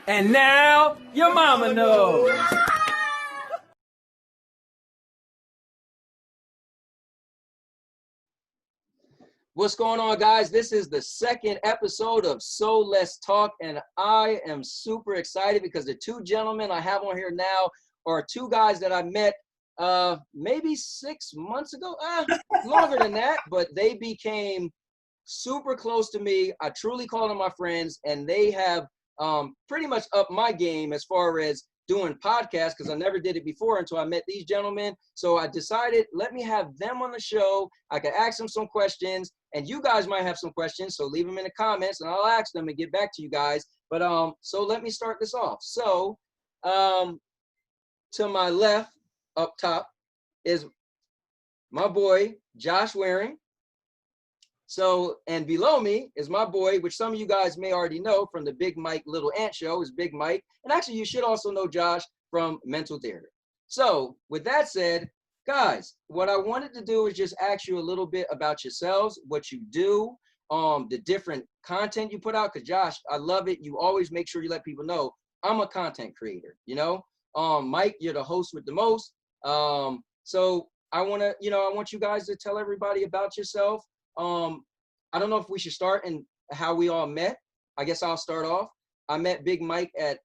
And now your mama knows. What's going on, guys? This is the second episode of So Let's Talk, and I am super excited because the two gentlemen I have on here now are two guys that I met maybe 6 months ago, longer than that, but they became super close to me. I truly call them my friends, and they have pretty much upped my game as far as doing podcasts, because I never did it before until I met these gentlemen. So I decided, let me have them on the show. I could ask them some questions, and you guys might have some questions, so leave them in the comments and I'll ask them and get back to you guys. But so let me start this off. So to my left up top is my boy Josh Waring. So, and below me is my boy, which some of you guys may already know from the BigMike.LittleAnt show, is Big Mike. And actually, you should also know Josh from Mental Theater. So, with that said, guys, what I wanted to do is just ask you a little bit about yourselves, what you do, the different content you put out. Because, Josh, I love it. You always make sure you let people know I'm a content creator, you know? Mike, you're the host with the most. So, I want you guys to tell everybody about yourself. I don't know if we should start and how we all met. I guess I'll start off. I met Big Mike at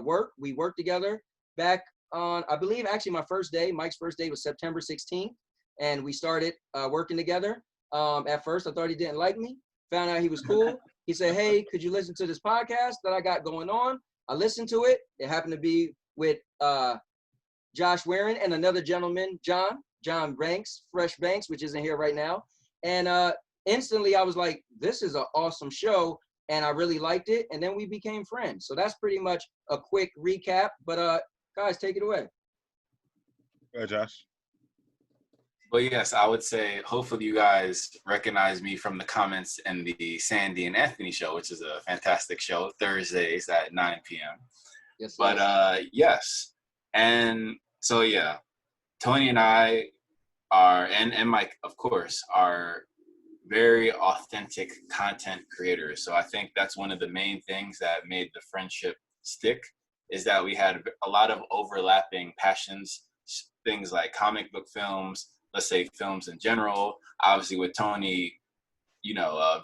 work. We worked together back on, I believe, actually my first day. Mike's first day was September 16th, and we started working together. At first, I thought he didn't like me. Found out he was cool. He said, "Hey, could you listen to this podcast that I got going on?" I listened to it. It happened to be with Josh Waring and another gentleman, John Banks, Fresh Banks, which isn't here right now. And instantly I was like, this is an awesome show, and I really liked it. And then we became friends. So that's pretty much a quick recap. But guys, take it away. Go ahead, Josh. Well, yes, I would say hopefully you guys recognize me from the comments in the Sandy and Anthony show, which is a fantastic show, Thursdays at 9 p.m. Yes. But yes. And so, yeah, Tony and I are, and Mike, of course, are very authentic content creators. So I think that's one of the main things that made the friendship stick, is that we had a lot of overlapping passions, things like comic book films, let's say films in general, obviously with Tony,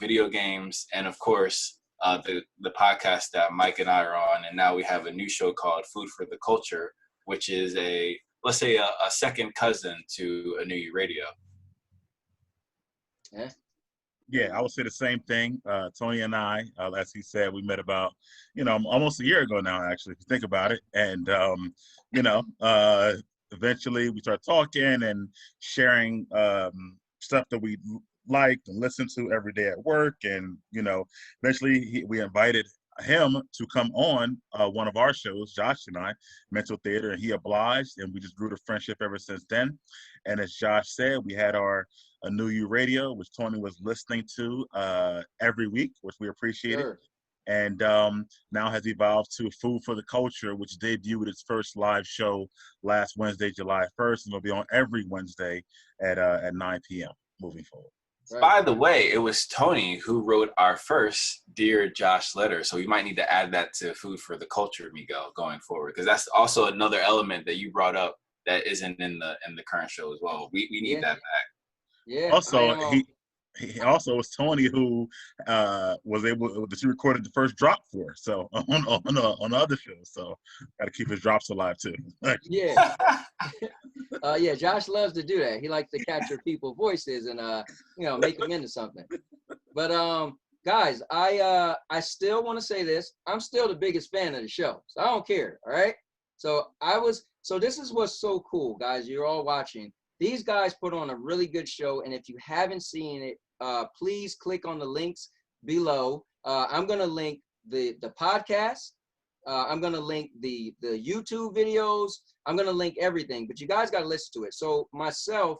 video games, and of course, the podcast that Mike and I are on. And now we have a new show called Food for the Culture, which is let's say a second cousin to A New You Radio. Yeah, I would say the same thing. Tony and I, as he said, we met about, almost a year ago now, actually, if you think about it. And, eventually we started talking and sharing stuff that we liked and listened to every day at work. And, eventually we invited him to come on one of our shows, Josh and I, Mental Theater, and he obliged, and we just grew the friendship ever since then. And as Josh said, we had our A New You Radio, which Tony was listening to every week, which we appreciated. Sure. And now has evolved to Food for the Culture, which debuted its first live show last Wednesday, July 1st, and it'll be on every Wednesday at 9 p.m. moving forward. Right. By the way, it was Tony who wrote our first Dear Josh letter. So we might need to add that to Food for the Culture, Miguel, going forward, because that's also another element that you brought up that isn't in the current show as well. We need that back. Yeah. Also, he also was Tony who was able that you recorded the first drop for. So on the other show. So got to keep his drops alive too. Yeah. Yeah, Josh loves to do that. He likes to capture people's voices and make them into something. But guys, I still want to say this. I'm still the biggest fan of the show. So I don't care. All right. So this is what's so cool, guys. You're all watching. These guys put on a really good show, and if you haven't seen it, please click on the links below. I'm gonna link the podcast. I'm gonna link the YouTube videos. I'm gonna link everything, but you guys gotta listen to it. So myself,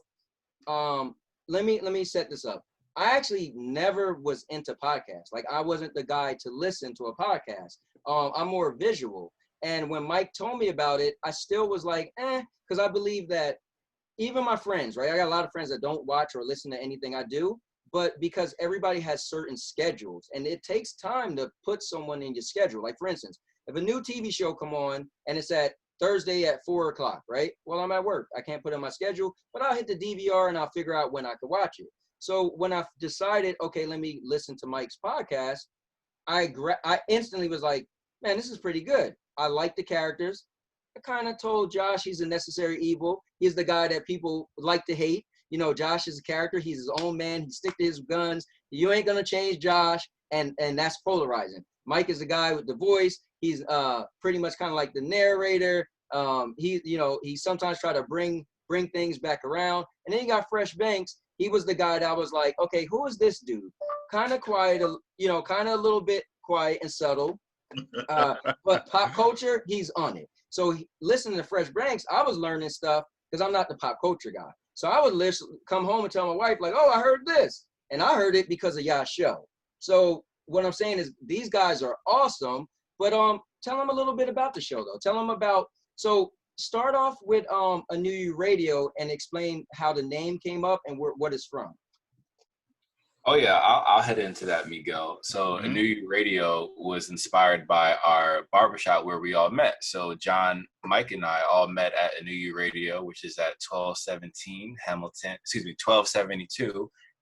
let me set this up. I actually never was into podcasts. Like, I wasn't the guy to listen to a podcast. I'm more visual. And when Mike told me about it, I still was like, because I believe that even my friends, right? I got a lot of friends that don't watch or listen to anything I do, but because everybody has certain schedules, and it takes time to put someone in your schedule. Like, for instance, if a new TV show come on and it's at Thursday at 4 o'clock, right? Well, I'm at work. I can't put it in my schedule, but I'll hit the DVR and I'll figure out when I could watch it. So when I decided, okay, let me listen to Mike's podcast, I instantly was like, man, this is pretty good. I like the characters. I kind of told Josh he's a necessary evil. He's the guy that people like to hate. You know, Josh is a character. He's his own man. He stick to his guns. You ain't gonna change Josh, and that's polarizing. Mike is the guy with the voice. He's pretty much kind of like the narrator. He sometimes try to bring things back around. And then you got Fresh Banks. He was the guy that was like, okay, who is this dude? Kind of quiet, kind of a little bit quiet and subtle. But pop culture, he's on it. So listening to Fresh Banks, I was learning stuff because I'm not the pop culture guy. So I would come home and tell my wife, like, oh, I heard this. And I heard it because of y'all's show. So what I'm saying is these guys are awesome, but tell them a little bit about the show, though. Tell them about, so start off with A New You Radio and explain how the name came up and what it's from. Oh yeah, I'll head into that, Miguel. So A New You Radio was inspired by our barbershop where we all met. So John, Mike, and I all met at A New You Radio, which is at 1272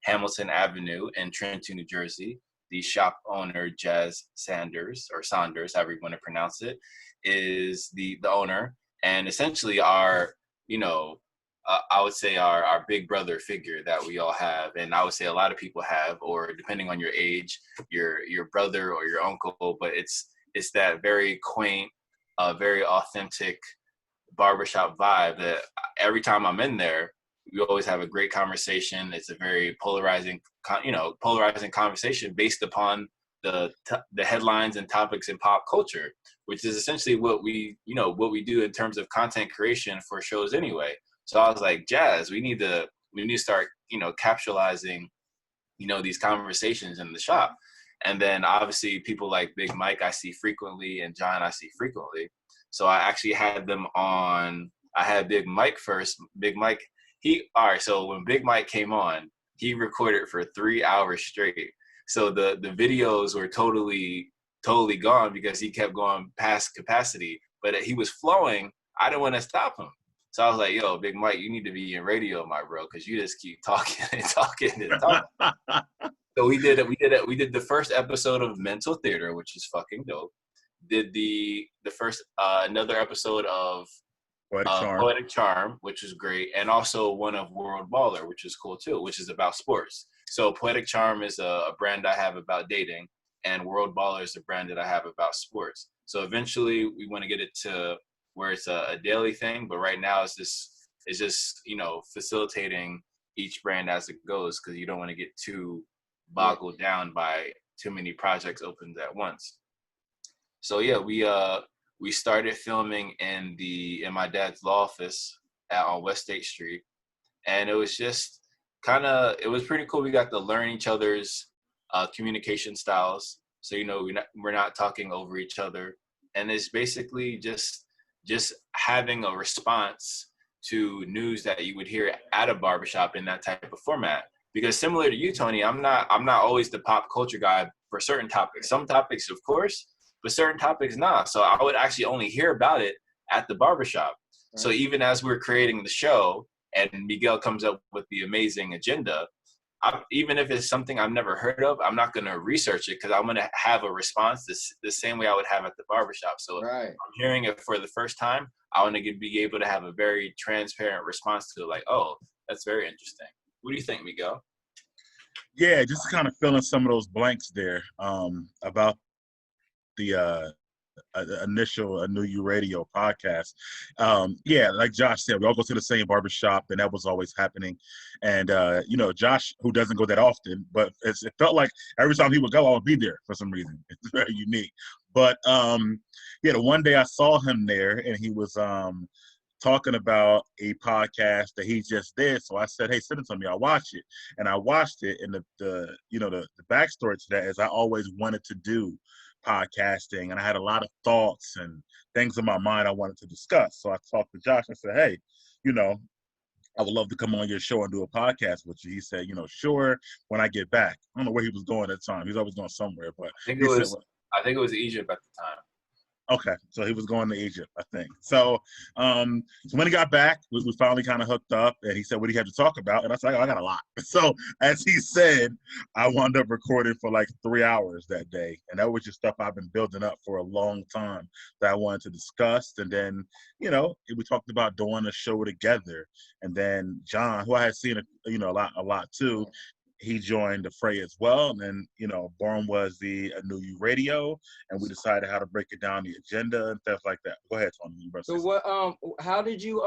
Hamilton Avenue in Trenton, New Jersey. The shop owner, Jazz Saunders, however you want to pronounce it, is the owner, and essentially our, I would say our big brother figure that we all have, and I would say a lot of people have, or depending on your age, your brother or your uncle. But it's that very quaint, very authentic barbershop vibe that every time I'm in there, we always have a great conversation. It's a very polarizing conversation based upon the headlines and topics in pop culture, which is essentially what we do in terms of content creation for shows anyway. So I was like, Jazz, we need to start, capitalizing, these conversations in the shop. And then obviously people like Big Mike I see frequently, and John I see frequently. So I actually had them on. I had Big Mike first. Big Mike, so when Big Mike came on, he recorded for 3 hours straight. So the videos were totally gone because he kept going past capacity, but he was flowing. I didn't want to stop him. So I was like, yo, Big Mike, you need to be in radio, my bro, because you just keep talking and talking and talking. So we did the first episode of Mental Theater, which is fucking dope. Did the first another episode of Poetic Charm, which is great, and also one of World Baller, which is cool too, which is about sports. So Poetic Charm is a brand I have about dating, and World Baller is a brand that I have about sports. So eventually we want to get it to where it's a daily thing, but right now it's just facilitating each brand as it goes, because you don't want to get too boggled down by too many projects opened at once. So yeah, we started filming in my dad's law office on West State Street, and it was just it was pretty cool. We got to learn each other's communication styles, so we're not talking over each other, and it's basically just having a response to news that you would hear at a barbershop in that type of format. Because similar to you, Tony, I'm not always the pop culture guy for certain topics. Some topics, of course, but certain topics not. So I would actually only hear about it at the barbershop. Right. So even as we're creating the show and Miguel comes up with the amazing agenda, even if it's something I've never heard of, I'm not going to research it, because I'm going to have a response the same way I would have at the barbershop. So right. If I'm hearing it for the first time, I want to be able to have a very transparent response to it, like, oh, that's very interesting. What do you think, Miguel? Yeah, just kind of filling some of those blanks there about the initial A New You Radio podcast. Yeah, like Josh said, we all go to the same barbershop, and that was always happening. And Josh, who doesn't go that often, but it felt like every time he would go, I would be there for some reason. It's very unique. But the one day I saw him there, and he was talking about a podcast that he just did. So I said, hey, send it to me. I'll watch it. And I watched it, and the backstory to that is I always wanted to do podcasting, and I had a lot of thoughts and things in my mind I wanted to discuss. So I talked to Josh. I said, hey, I would love to come on your show and do a podcast with you. He said, sure, when I get back. I don't know where he was going at the time. He was always going somewhere, but I think it was Egypt at the time. Okay, so he was going to Egypt, I think. So, so when he got back, we finally kind of hooked up, and he said what he had to talk about, and I said, I got a lot. So, as he said, I wound up recording for like 3 hours that day, and that was just stuff I've been building up for a long time that I wanted to discuss. And then, you know, we talked about doing a show together, and then John, who I had seen, a lot too. He joined the fray as well, and then born was the New You Radio, and we decided how to break it down, the agenda and stuff like that. Go ahead, Tony. So what? How did you?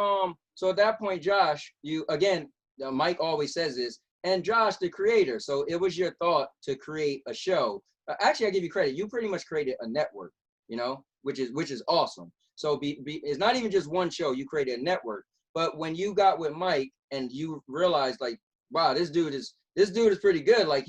So at that point, Josh, you again, Mike always says this, and Josh, the creator. So it was your thought to create a show. Actually, I give you credit. You pretty much created a network, which is awesome. So it's not even just one show. You created a network. But when you got with Mike and you realized, like, wow, this dude is pretty good. Like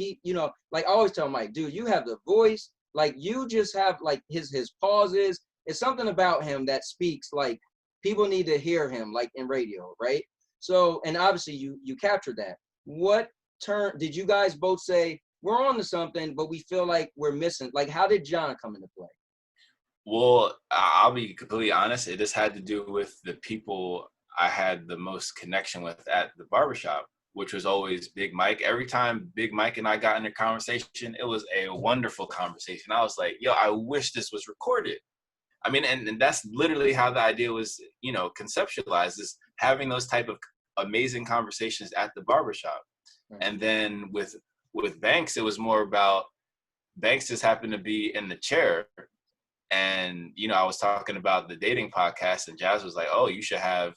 like I always tell Mike, dude, you have the voice. Like you just have like his pauses. It's something about him that speaks like people need to hear him, like in radio, right? So, and obviously you captured that. What turn did you guys both say we're on to something, but we feel like we're missing? Like, how did John come into play? Well, I'll be completely honest. It just had to do with the people I had the most connection with at the barbershop, which was always Big Mike. Every time Big Mike and I got in a conversation, it was a wonderful conversation. I was like, yo, I wish this was recorded. I mean, and that's literally how the idea was, conceptualized, is having those type of amazing conversations at the barbershop. Mm-hmm. And then with Banks, it was more about Banks just happened to be in the chair. And, I was talking about the dating podcast, and Jazz was like, oh, you should have,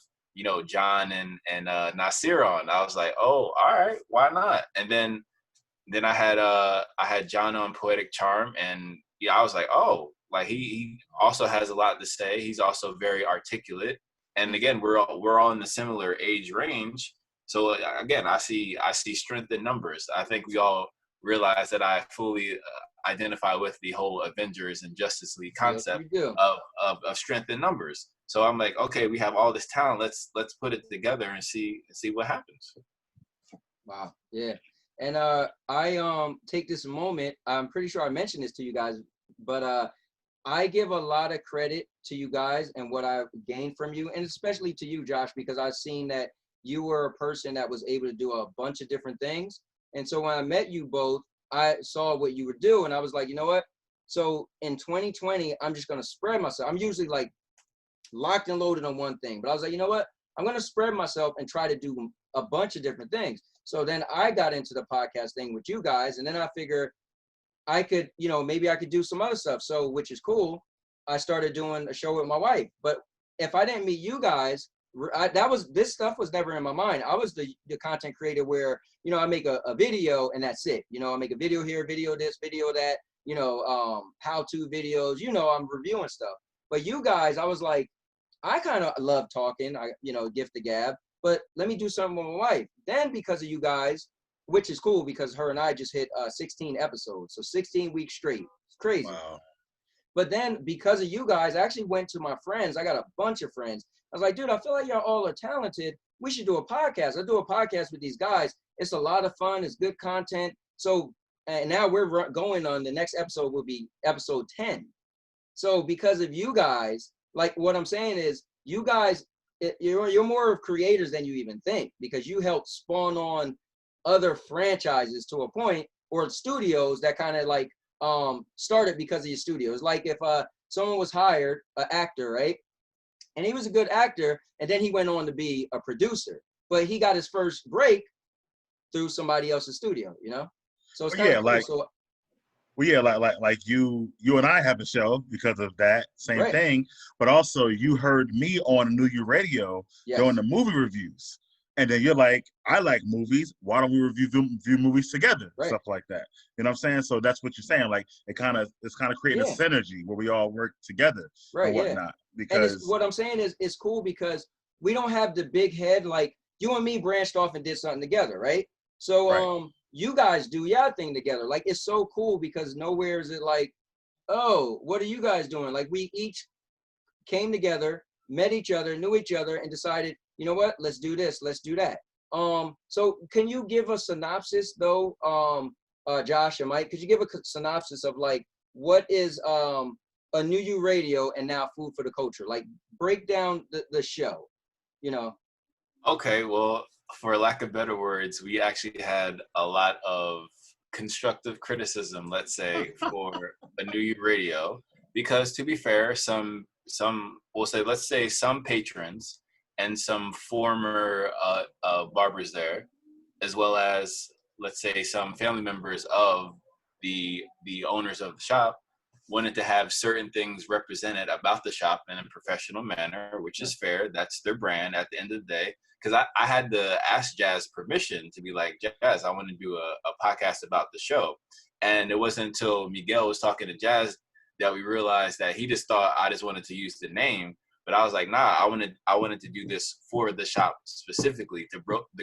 John and Nasir on. I was like, oh, all right, why not? And then I had John on Poetic Charm, and I was like, oh, like he also has a lot to say. He's also very articulate, and again, we're all in the similar age range. So again, I see strength in numbers. I think we all realize that I fully identify with the whole Avengers and Justice League concept of strength in numbers. So I'm like, okay, we have all this talent. Let's put it together and see what happens. Wow. Yeah. And I take this moment. I'm pretty sure I mentioned this to you guys, but I give a lot of credit to you guys and what I've gained from you, and especially to you, Josh, because I've seen that you were a person that was able to do a bunch of different things. And so when I met you both, I saw what you would do, and I was like, you know what? So in 2020, I'm just going to spread myself. I'm usually like locked and loaded on one thing, but I was like, you know what? I'm going to spread myself and try to do a bunch of different things. So then I got into the podcast thing with you guys, and then I figured I could, maybe I could do some other stuff. So, which is cool. I started doing a show with my wife, but if I didn't meet you guys, this stuff was never in my mind. I was the content creator where, I make a video and that's it. I make a video here, video this, video that, how-to videos, I'm reviewing stuff. But you guys, I was like, I kind of love talking, gift the gab, but let me do something with my wife. Then because of you guys, which is cool because her and I just hit 16 episodes. So 16 weeks straight. It's crazy. Wow. But then because of you guys, I actually went to my friends. I got a bunch of friends. I was like, dude, I feel like y'all all are talented. We should do a podcast. I do a podcast with these guys. It's a lot of fun. It's good content. So and now we're going on. The next episode will be episode 10. So because of you guys, like what I'm saying is you guys, you're more of creators than you even think, because you help spawn on other franchises to a point, or studios that kind of like started because of your studios. Like if someone was hired, an actor, right? And he was a good actor, and then he went on to be a producer, but he got his first break through somebody else's studio, So it's kind of cool. So, well, yeah, like you and I have a show because of that same right. thing, but also you heard me on New You Radio doing the movie reviews. And then you're like, I like movies. Why don't we review movies together? Right. Stuff like that. You know what I'm saying? So that's what you're saying. Like it's kind of creating a synergy where we all work together and whatnot. Because what I'm saying is it's cool because we don't have the big head. Like you and me branched off and did something together, right? So you guys do your thing together. Like it's so cool because nowhere is it like, oh, what are you guys doing? Like we each came together, met each other, knew each other, and decided, you know what, let's do this, let's do that. So can you give a synopsis though, Josh and Mike, could you give a synopsis of like, what is A New You Radio and now Food for the Culture? Like, break down the show, you know. Okay, well, for lack of better words, we actually had a lot of constructive criticism, let's say, for A New You Radio, because to be fair, some we'll say, let's say, some patrons and some former barbers there, as well as, let's say, some family members of the owners of the shop, wanted to have certain things represented about the shop in a professional manner, which is fair. That's their brand at the end of the day. Because I had to ask Jazz permission to be like, Jazz, I want to do a podcast about the show. And it wasn't until Miguel was talking to Jazz that we realized that he just thought I just wanted to use the name. But I was like, nah, I wanted to do this for the shop specifically to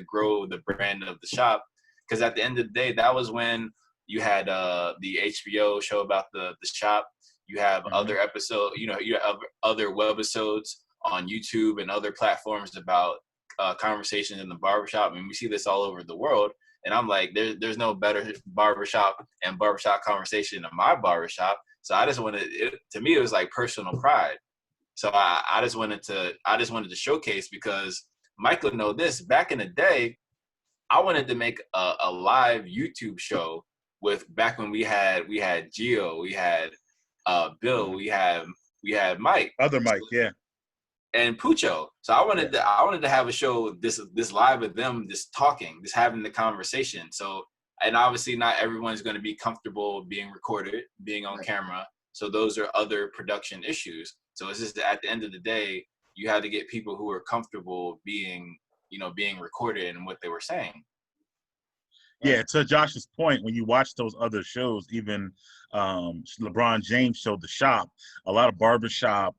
grow the brand of the shop. Because at the end of the day, that was when you had the HBO show about the shop. You have other episodes, you have other webisodes on YouTube and other platforms about conversations in the barbershop. I mean, we see this all over the world. And I'm like, there's no better barbershop and barbershop conversation than my barbershop. So I just to me, it was like personal pride. So I just wanted to showcase, because Michael know this, back in the day, I wanted to make a live YouTube show back when we had Gio, we had Bill, we had Mike. Other Mike, yeah. And Pucho. So I wanted to have a show this live with them, just talking, just having the conversation. So, and obviously not everyone's going to be comfortable being recorded, being on camera. So those are other production issues. So it's just that at the end of the day, you had to get people who are comfortable being recorded and what they were saying. Yeah, to Josh's point, when you watch those other shows, even LeBron James showed The Shop, a lot of barbershop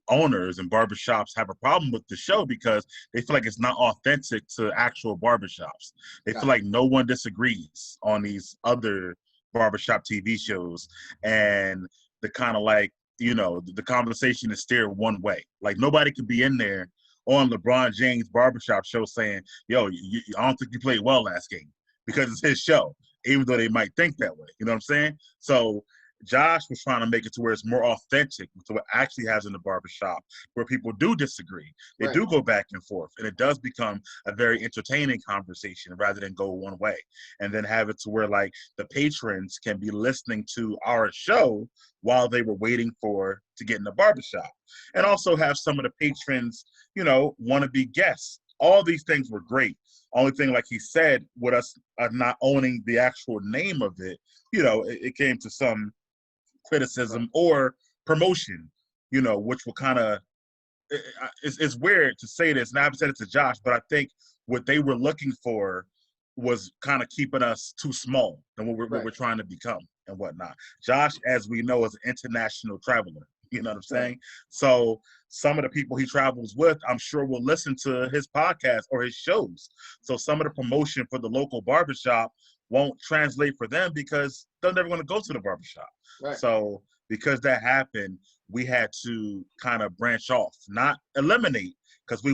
owners and barbershops have a problem with the show because they feel like it's not authentic to actual barbershops. They feel like no one disagrees on these other barbershop TV shows, and the kind of like, the conversation is steered one way. Like nobody could be in there on LeBron James barbershop show saying, yo, I don't think you played well last game, because it's his show, even though they might think that way. You know what I'm saying? So Josh was trying to make it to where it's more authentic to what actually happens in the barbershop, where people do disagree. They do go back and forth, and it does become a very entertaining conversation rather than go one way. And then have it to where like the patrons can be listening to our show while they were waiting to get in the barbershop. And also have some of the patrons, want to be guests. All these things were great. Only thing, like he said, with us not owning the actual name of it, it came to some criticism or promotion, which will kind of, it's weird to say this, and I haven't said it to Josh, but I think what they were looking for was kind of keeping us too small than what we're trying to become and whatnot. Josh, as we know, is an international traveler. You know what I'm saying? So some of the people he travels with, I'm sure will listen to his podcast or his shows. So some of the promotion for the local barbershop won't translate for them because they're never going to go to the barbershop. So because that happened, we had to kind of branch off, not eliminate, because we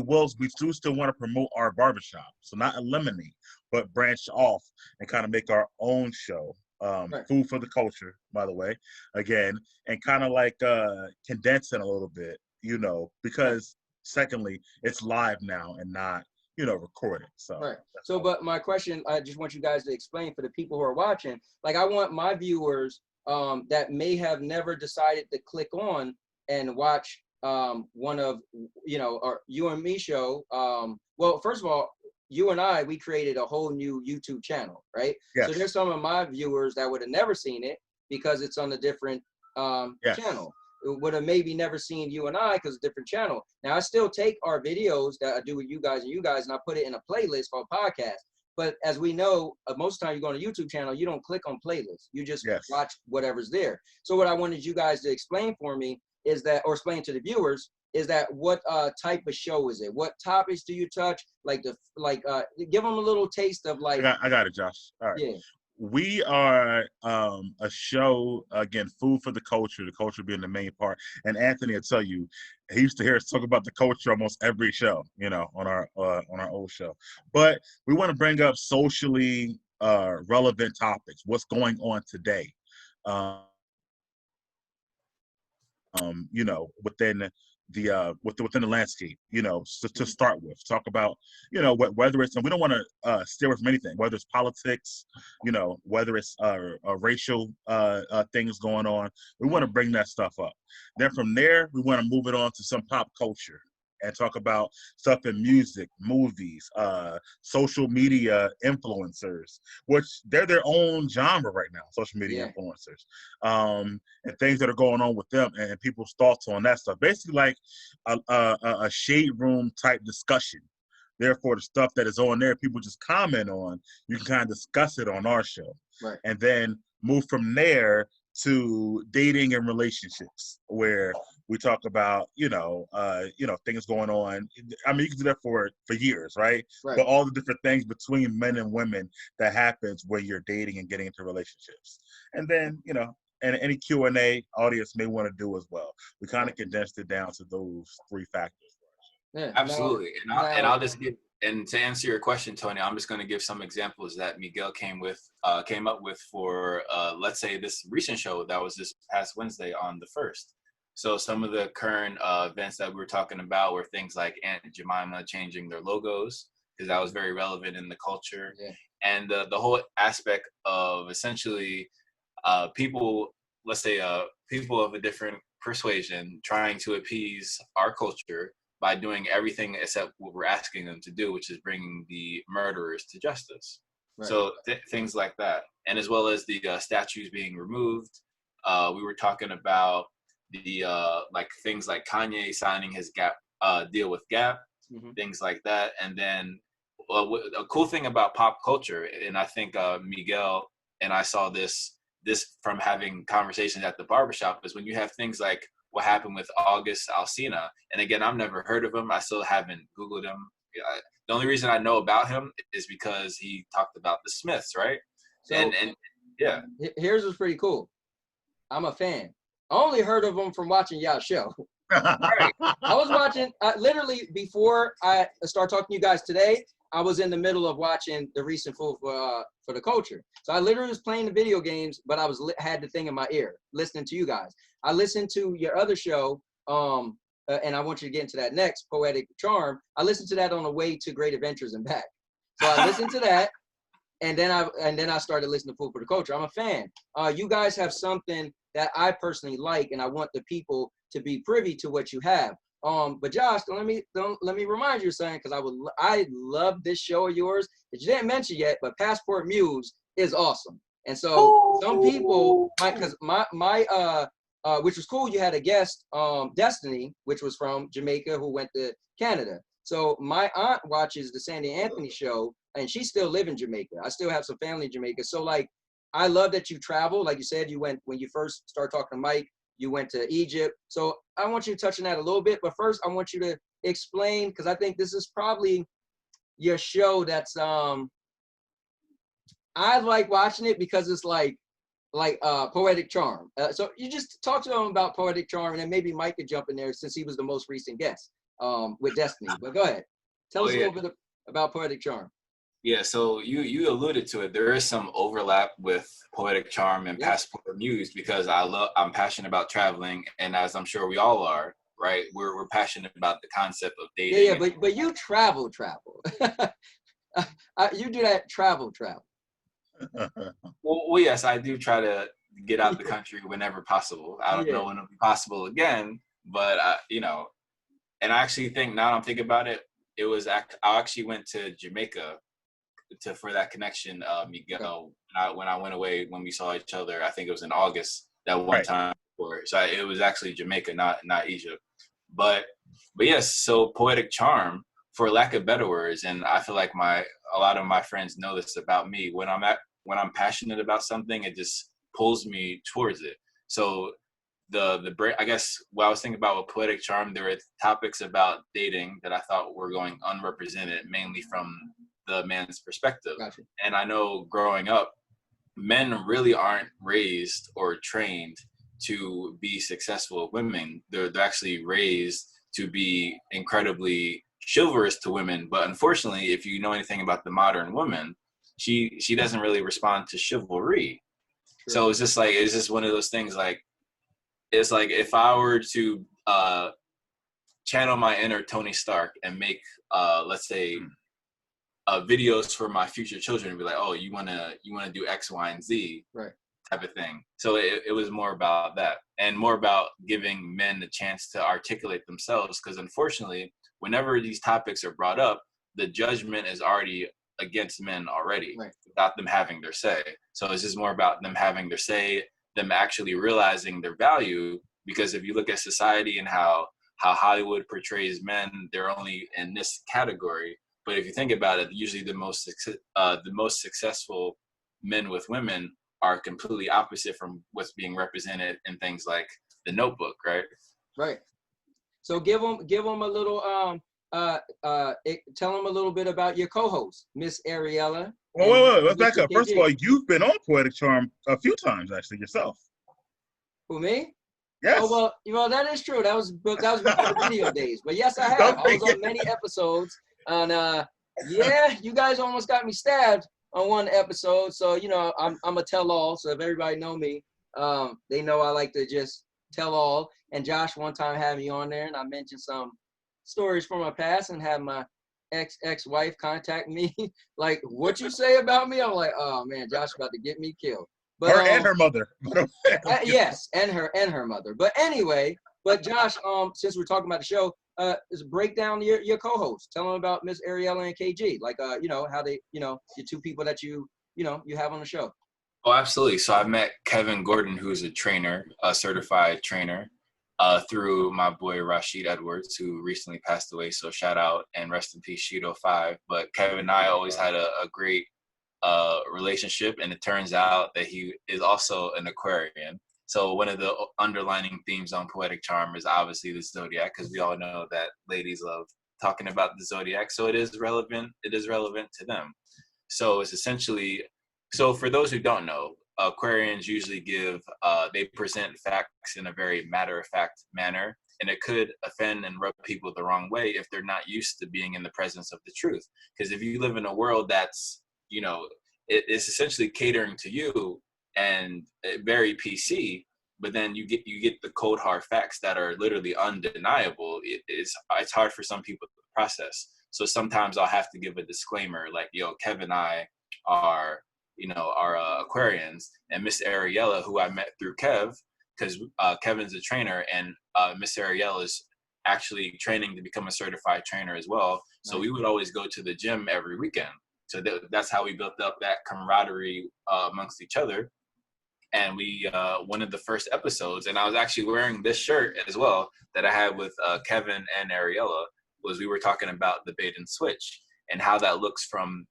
do still want to promote our barbershop. So not eliminate, but branch off and kind of make our own show. Food for the Culture, by the way, again, and kind of like condense it a little bit, because secondly, it's live now and not, recorded. So, but my question, I just want you guys to explain for the people who are watching, like I want my viewers that may have never decided to click on and watch one of, or You and Me show. Well, first of all, you and I, we created a whole new YouTube channel, right? Yes. So there's some of my viewers that would have never seen it because it's on a different channel. It would have maybe never seen You and I because it's a different channel. Now, I still take our videos that I do with you guys and I put it in a playlist called podcast. But as we know, most of the time you go on a YouTube channel, you don't click on playlists. You just watch whatever's there. So what I wanted you guys to explain for me is that, or explain to the viewers, is that what type of show is it? What topics do you touch? Give them a little taste of like. I got it, Josh. All right. Yeah. We are a show, again, food for the culture being the main part. And Anthony will tell you, he used to hear us talk about the culture almost every show, on our old show. But we want to bring up socially relevant topics, what's going on today. you know, within within the landscape, you know, to start with. Talk about, you know, whether it's, and we don't want to steer away from anything, whether it's politics, you know, whether it's racial things going on. We want to bring that stuff up. Then from there, we want to move it on to some pop culture and talk about stuff in music, movies, social media influencers, which they're their own genre right now, social media influencers, and things that are going on with them and people's thoughts on that stuff. Basically like a shade room type discussion. Therefore, the stuff that is on there, people just comment on, you can kind of discuss it on our show. Right. And then move from there to dating and relationships, where we talk about, you know, things going on. I mean, you can do that for years, right? But all the different things between men and women that happens when you're dating and getting into relationships. And then, you know, and any Q&A audience may want to do as well. We kind of condensed it down to those 3 factors. Yeah, absolutely. And I'll just give, and to answer your question, Tony, I'm just going to give some examples that Miguel came up with for, let's say, this recent show that was this past Wednesday on the 1st. So some of the current events that we were talking about were things like Aunt Jemima changing their logos, because that was very relevant in the culture. Yeah. And the whole aspect of essentially people, let's say people of a different persuasion trying to appease our culture by doing everything except what we're asking them to do, which is bringing the murderers to justice. Right. So things like that. And as well as the statues being removed. We were talking about the like things like Kanye signing his Gap deal with Gap, things like that. And then a cool thing about pop culture, and I think Miguel and I saw this from having conversations at the barbershop, is when you have things like what happened with August Alsina. And again, I've never heard of him. I still haven't Googled him. The only reason I know about him is because he talked about the Smiths, right? So, and yeah. Here's what's pretty cool. I'm a fan. I only heard of him from watching y'all show. Right. I was watching, literally before I start talking to you guys today, I was in the middle of watching the recent Food for the Culture. So I literally was playing the video games, but I had the thing in my ear, listening to you guys. I listened to your other show, and I want you to get into that next, Poetic Charm. I listened to that on the way to Great Adventures and back. So I listened to that, and then I started listening to Food for the Culture. I'm a fan. You guys have something that I personally like, and I want the people to be privy to what you have. But Josh, don't let me remind you something, because I love this show of yours that you didn't mention yet, but Passport Muse is awesome. And so some people might, because my which was cool, you had a guest, Destiny, which was from Jamaica, who went to Canada. So my aunt watches the Sandy Anthony show, and she still live in Jamaica. I still have some family in Jamaica. So like, I love that you travel. Like you said, you went, when you first started talking to Mike, you went to Egypt. So I want you to touch on that a little bit, but first I want you to explain, because I think this is probably your show that's, I like watching it because it's like Poetic Charm. So you just talk to them about Poetic Charm, and then maybe Mike could jump in there since he was the most recent guest with Destiny. But go ahead. Tell us a little bit about Poetic Charm. Yeah, so you alluded to it. There is some overlap with Poetic Charm and Passport Muse, because I'm passionate about traveling, and as I'm sure we all are, right? We're passionate about the concept of dating. Yeah, but you travel. You do that travel. Well, yes, I do try to get out the country whenever possible. I don't know when it'll be possible again, but you know, and I actually think, now I'm thinking about it, I actually went to Jamaica for that connection, Miguel. When I went away, when we saw each other, I think it was in August that one time. So it was actually Jamaica, not Egypt. But yes, so Poetic Charm, for lack of better words, and I feel like a lot of my friends know this about me. When I'm passionate about something, it just pulls me towards it. So I guess what I was thinking about with Poetic Charm, there were topics about dating that I thought were going unrepresented, mainly from the man's perspective. Gotcha. And I know growing up, men really aren't raised or trained to be successful with women. They're actually raised to be incredibly chivalrous to women. But unfortunately, if you know anything about the modern woman, she doesn't really respond to chivalry. True. So it's just one of those things, like, it's like if I were to channel my inner Tony Stark and make, let's say, videos for my future children and be like, oh, you wanna do X, Y, and Z, right, type of thing. So it was more about that, and more about giving men the chance to articulate themselves. Because unfortunately, whenever these topics are brought up, the judgment is already against men already, right, without them having their say. So it's just more about them having their say, them actually realizing their value. Because if you look at society and how Hollywood portrays men, they're only in this category. But if you think about it, usually the most successful men with women are completely opposite from what's being represented in things like The Notebook, right? right. So give them a little tell them a little bit about your co-host, Miss Ariella. Wait, let's back Mr. up. First of KG. all, you've been on Poetic Charm a few times actually yourself. Who, me? Yes. Oh, well, that is true. That was before the video days. But yes, I have. I was on many episodes. And yeah, you guys almost got me stabbed on one episode. So, you know, I'm a tell-all. So if everybody know me, they know I like to just tell all. And Josh one time had me on there, and I mentioned some stories from my past, and had my ex-wife contact me like, what you say about me? I'm like, oh man, Josh about to get me killed. But her and her mother. yes, and her mother. But anyway, Josh, since we're talking about the show, just break down your co-host. Tell them about Miss Ariella and KG. Like, you know, how they, you know, the two people that you have on the show. Oh, absolutely. So I met Kevin Gordon, who's a trainer, a certified trainer, through my boy Rashid Edwards, who recently passed away. So shout out and rest in peace, Shido 5. But Kevin and I always had a great relationship, and it turns out that he is also an Aquarian. So one of the underlining themes on Poetic Charm is obviously the zodiac, because we all know that ladies love talking about the zodiac. So it is relevant to them. So it's essentially, so for those who don't know, Aquarians usually they present facts in a very matter-of-fact manner, and it could offend and rub people the wrong way if they're not used to being in the presence of the truth. Because if you live in a world that's, you know, it's essentially catering to you and very PC, but then you get the cold hard facts that are literally undeniable. It's hard for some people to process. So sometimes I'll have to give a disclaimer like, yo, Kev and I are Aquarians, and Miss Ariella, who I met through Kev, because Kevin's a trainer, and Miss Ariella is actually training to become a certified trainer as well. So we would always go to the gym every weekend. So that's how we built up that camaraderie amongst each other. And we, one of the first episodes, and I was actually wearing this shirt as well that I had with Kevin and Ariella, was we were talking about the bait and switch and how that looks from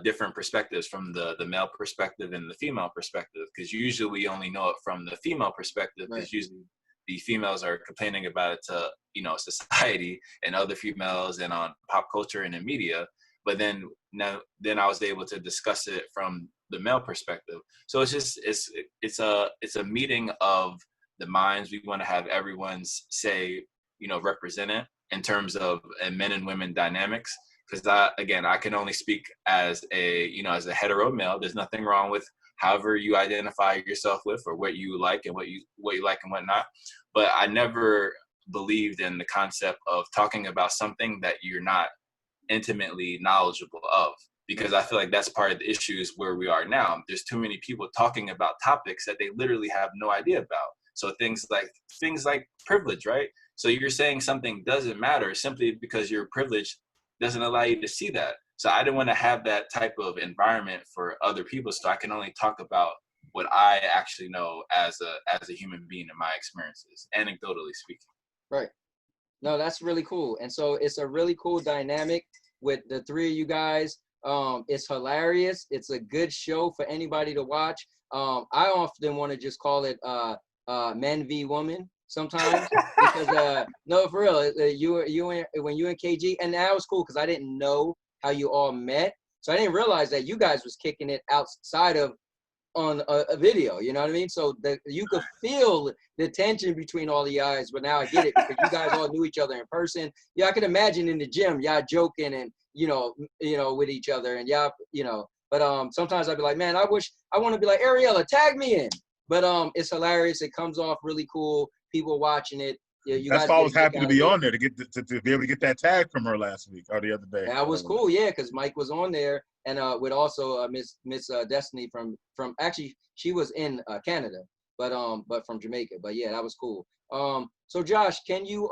different perspectives, from the male perspective and the female perspective. Because usually we only know it from the female perspective, because usually the females are complaining about it to, you know, society and other females and on pop culture and in media. But then I was able to discuss it from the male perspective. So it's just it's a meeting of the minds. We want to have everyone's say, you know, represented in terms of men and women dynamics. Because I can only speak as a hetero male. There's nothing wrong with however you identify yourself with, or what you like and what you like and what not. But I never believed in the concept of talking about something that you're not intimately knowledgeable of, because I feel like that's part of the issues where we are now. There's too many people talking about topics that they literally have no idea about. So things like privilege, right? So you're saying something doesn't matter simply because you're privileged doesn't allow you to see that. So I didn't want to have that type of environment for other people. So I can only talk about what I actually know as a human being in my experiences, anecdotally speaking. Right. No, that's really cool. And so it's a really cool dynamic with the three of you guys. It's hilarious. It's a good show for anybody to watch. I often want to just call it men v woman sometimes, because no, for real, when you and KG, and that was cool because I didn't know how you all met, so I didn't realize that you guys was kicking it outside of on a video, you know what I mean? So you could feel the tension between all the guys, but now I get it because you guys all knew each other in person. Yeah, I can imagine in the gym, y'all joking and you know with each other, and y'all, but sometimes I'd be like, man, I wish I want to be like, Ariella, tag me in. but it's hilarious. It comes off really cool. People watching it. Yeah, you That's guys why I get a was kick happy to out of be it. on there to get to be able to get that tag from her last week or the other day. That was cool, yeah, because Mike was on there, and with also Miss Destiny from actually she was in Canada, but from Jamaica. But yeah, that was cool. So Josh, can you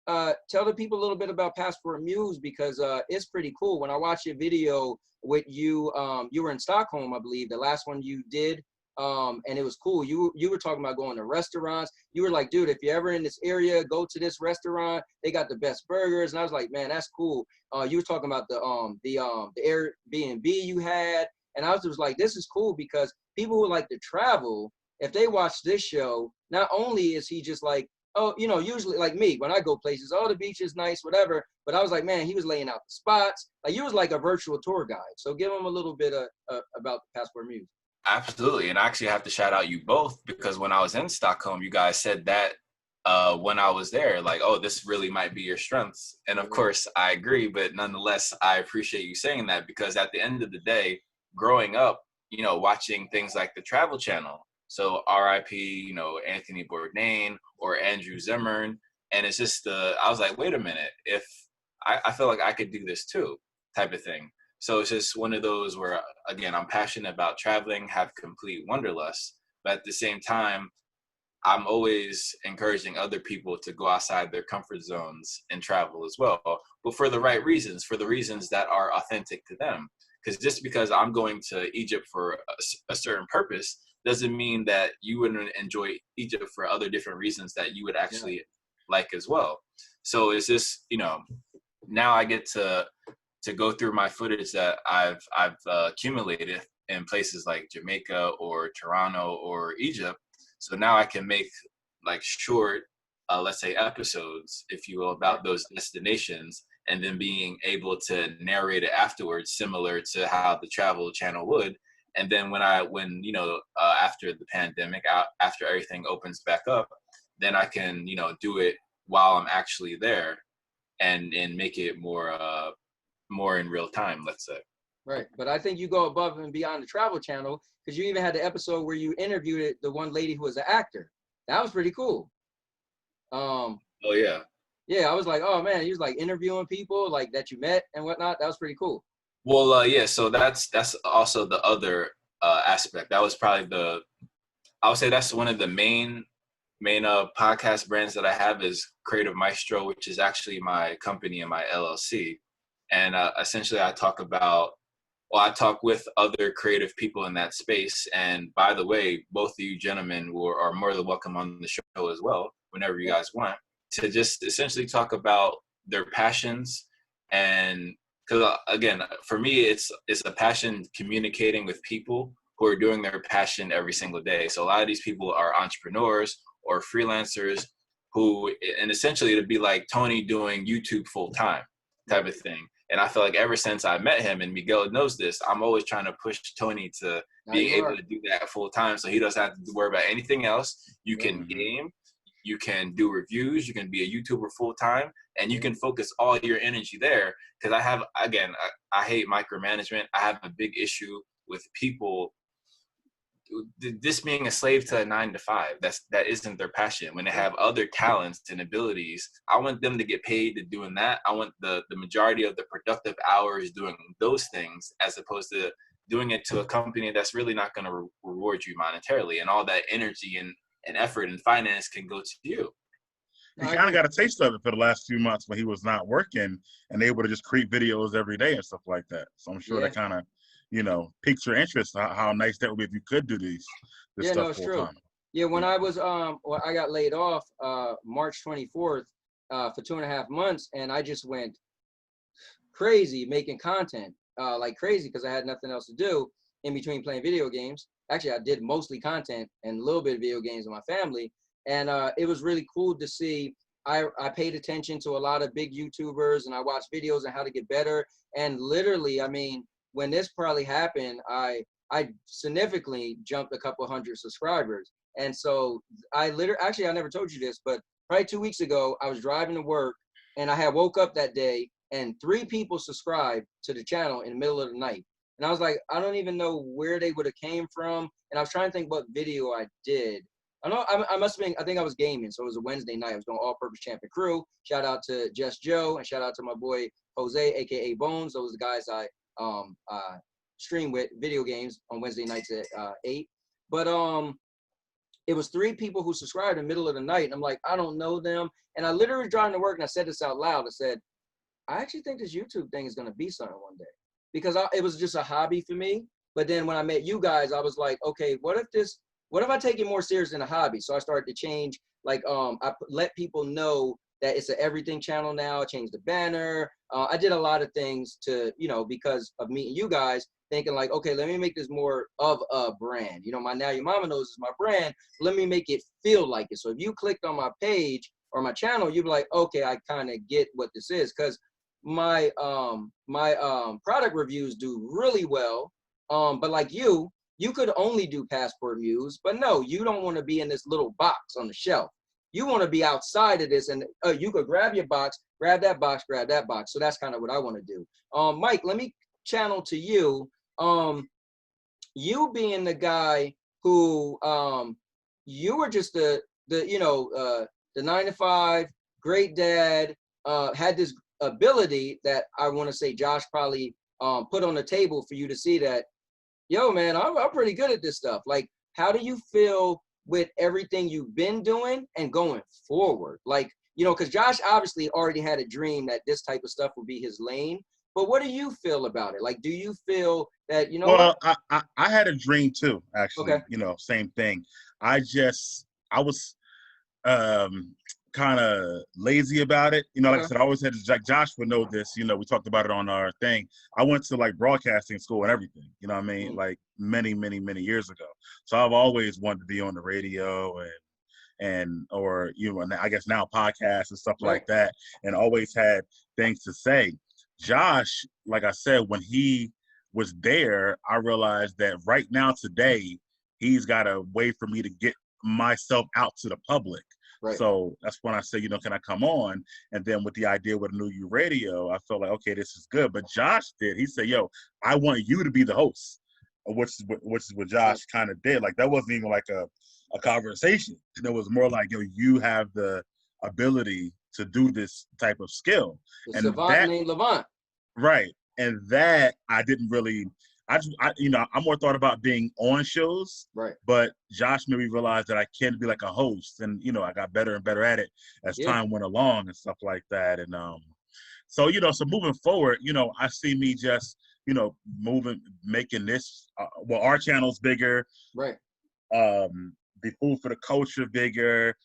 tell the people a little bit about Passport Muse, because it's pretty cool. When I watched your video with you, you were in Stockholm, I believe, the last one you did. And it was cool. You were talking about going to restaurants. You were like, dude, if you're ever in this area, go to this restaurant. They got the best burgers. And I was like, man, that's cool. You were talking about the Airbnb you had, and I was just like, this is cool, because people who like to travel, if they watch this show, not only is he just like, oh, you know, usually like me, when I go places, oh, the beach is nice, whatever. But I was like, man, he was laying out the spots. Like, you was like a virtual tour guide. So give him a little bit about Passport Muse. Absolutely. And I actually have to shout out you both, because when I was in Stockholm, you guys said that when I was there, like, oh, this really might be your strengths. And of course, I agree. But nonetheless, I appreciate you saying that, because at the end of the day, growing up, you know, watching things like the Travel Channel, so RIP, you know, Anthony Bourdain or Andrew Zimmern. And it's just, I was like, wait a minute, if I feel like I could do this too, type of thing. So it's just one of those where, again, I'm passionate about traveling, have complete wanderlust, but at the same time, I'm always encouraging other people to go outside their comfort zones and travel as well, but for the right reasons, for the reasons that are authentic to them. Because just because I'm going to Egypt for a certain purpose doesn't mean that you wouldn't enjoy Egypt for other different reasons that you would actually like as well. So it's just, you know, now I get to go through my footage that I've accumulated in places like Jamaica or Toronto or Egypt. So now I can make like short, let's say episodes, if you will, about those destinations, and then being able to narrate it afterwards, similar to how the Travel Channel would. And then when you know, after the pandemic, after everything opens back up, then I can, you know, do it while I'm actually there, and make it more in real time, let's say. Right. But I think you go above and beyond the Travel Channel, because you even had the episode where you interviewed the one lady who was an actor. That was pretty cool. Oh, yeah. Yeah, I was like, oh, man, he was like interviewing people like that you met and whatnot. That was pretty cool. Well, yeah, so that's also the other aspect. That was probably I would say that's one of the main podcast brands that I have is Creative Maestro, which is actually my company and my LLC. And essentially I talk with other creative people in that space. And by the way, both of you gentlemen are more than welcome on the show as well, whenever you guys want, to just essentially talk about their passions. And because again, for me, it's a passion communicating with people who are doing their passion every single day. So a lot of these people are entrepreneurs or freelancers who, and essentially it'd be like Tony doing YouTube full time type of thing. And I feel like ever since I met him, and Miguel knows this, I'm always trying to push Tony to being able to do that full time, so he doesn't have to worry about anything else. You can game, you can do reviews, you can be a YouTuber full time, and you can focus all your energy there. Because I hate micromanagement. I have a big issue with people this being a slave to a 9-to-5. That isn't their passion. When they have other talents and abilities, I want them to get paid to doing that. I want the majority of the productive hours doing those things, as opposed to doing it to a company that's really not going to reward you monetarily, and all that energy and effort and finance can go to you. He kind of got a taste of it for the last few months when he was not working and able to just create videos every day and stuff like that. So I'm sure that kind of, you know, piques your interest. How nice that would be if you could do this stuff full time. Yeah, when I was I got laid off March 24th for 2.5 months, and I just went crazy making content like crazy, because I had nothing else to do in between playing video games. Actually, I did mostly content and a little bit of video games with my family, and it was really cool to see. I paid attention to a lot of big YouTubers, and I watched videos on how to get better. And literally, I mean, when this probably happened, I significantly jumped a couple hundred subscribers. And so I never told you this, but probably 2 weeks ago, I was driving to work, and I had woke up that day and 3 people subscribed to the channel in the middle of the night. And I was like, I don't even know where they would have came from. And I was trying to think what video I did. I know I must have been, I think I was gaming. So it was a Wednesday night. I was doing All-Purpose Champ crew. Shout out to Just Joe and shout out to my boy Jose, aka Bones. Those are the guys I stream with video games on Wednesday nights at 8. But it was 3 people who subscribed in the middle of the night. And I'm like, I don't know them. And I literally was driving to work and I said this out loud. I said, I actually think this YouTube thing is going to be something one day, because it was just a hobby for me. But then when I met you guys, I was like, okay, what if I take it more serious than a hobby? So I started to change, like, let people know that it's an everything channel now. I changed the banner. I did a lot of things to, because of meeting you guys, thinking like, okay, let me make this more of a brand. My Now Your Mama Knows is my brand. Let me make it feel like it. So if you clicked on my page or my channel, you'd be like, okay, I kind of get what this is. Because my product reviews do really well. But like you could only do passport views, but no, you don't want to be in this little box on the shelf. You want to be outside of this, and you could grab your box, grab that box, grab that box. So that's kind of what I want to do. Mike, let me channel to you. You being the guy who you were just the 9-to-5 great dad, had this ability that I want to say Josh probably put on the table for you to see that, yo, man, I'm pretty good at this stuff. Like, how do you feel with everything you've been doing and going forward? Like, because Josh obviously already had a dream that this type of stuff would be his lane. But what do you feel about it? Like, do you feel that, Well, I had a dream too, actually. Okay. Same thing. I was kind of lazy about it. Like I said, I always had to, like Josh would know this, we talked about it on our thing. I went to like broadcasting school and everything, what I mean? Like many, many, many years ago. So I've always wanted to be on the radio or I guess now podcasts and stuff like that, and always had things to say. Josh, like I said, when he was there, I realized that right now today, he's got a way for me to get myself out to the public. Right. So that's when I say, can I come on? And then with the idea with New You Radio, I felt like, okay, this is good. But Josh he said, yo, I want you to be the host, which is what Josh kind of did. Like, that wasn't even like a conversation. And it was more like, yo, you have the ability to do this type of skill. The savant named Levant. Right. And that I didn't really, I more thought about being on shows, right? But Josh made me realize that I can be like a host, and I got better and better at it as time went along and stuff like that. And so moving forward, I see me just making this our channel's bigger, right? The Food for the Culture bigger,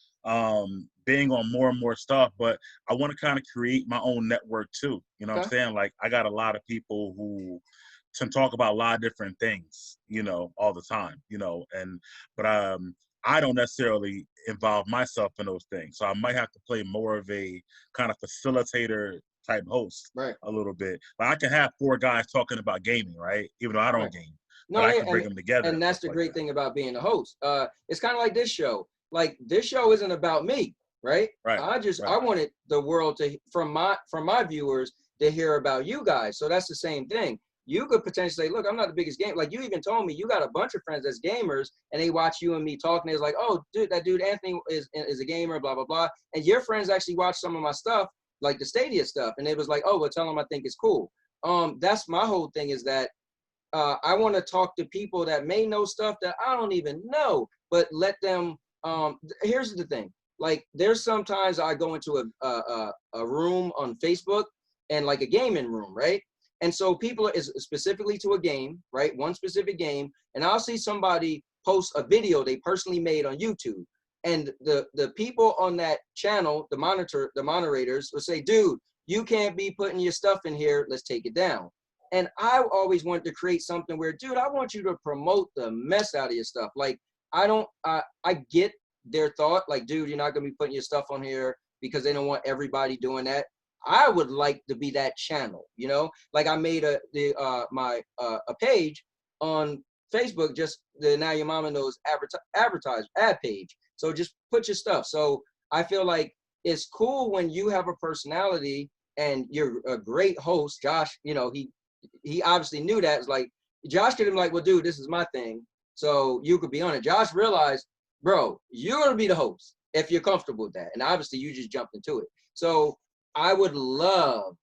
being on more and more stuff, but I want to kind of create my own network too. What I'm saying? Like, I got a lot of people who can talk about a lot of different things, all the time, but I don't necessarily involve myself in those things. So I might have to play more of a kind of facilitator type host, right? A little bit. But I can have 4 guys talking about gaming, right? Even though I don't game. No, but I can bring them together. And that's the great thing about being a host. It's kind of like this show. Like, this show isn't about me, right? Right. I wanted the world to, from my viewers, to hear about you guys. So that's the same thing. You could potentially say, look, I'm not the biggest gamer. Like, you even told me you got a bunch of friends that's gamers, and they watch you and me talking. It's like, oh, dude, that dude Anthony is a gamer, blah, blah, blah. And your friends actually watch some of my stuff, like the Stadia stuff. And it was like, oh, well, tell them I think it's cool. That's my whole thing, is that I want to talk to people that may know stuff that I don't even know, but let them, here's the thing. Like, there's sometimes I go into a room on Facebook, and like a gaming room, right? And so people is specifically to a game, right? One specific game. And I'll see somebody post a video they personally made on YouTube. And the people on that channel, the moderators will say, dude, you can't be putting your stuff in here. Let's take it down. And I always wanted to create something where, dude, I want you to promote the mess out of your stuff. Like, I get their thought, like, dude, you're not going to be putting your stuff on here because they don't want everybody doing that. I would like to be that channel, like I made a page on Facebook, just the Now Your Mama Knows ad page. So just put your stuff. So I feel like it's cool when you have a personality and you're a great host. Josh, he obviously knew that. It's like, Josh could have been like, well, dude, this is my thing, so you could be on it. Josh realized, bro, you're gonna be the host if you're comfortable with that, and obviously you just jumped into it. So I would love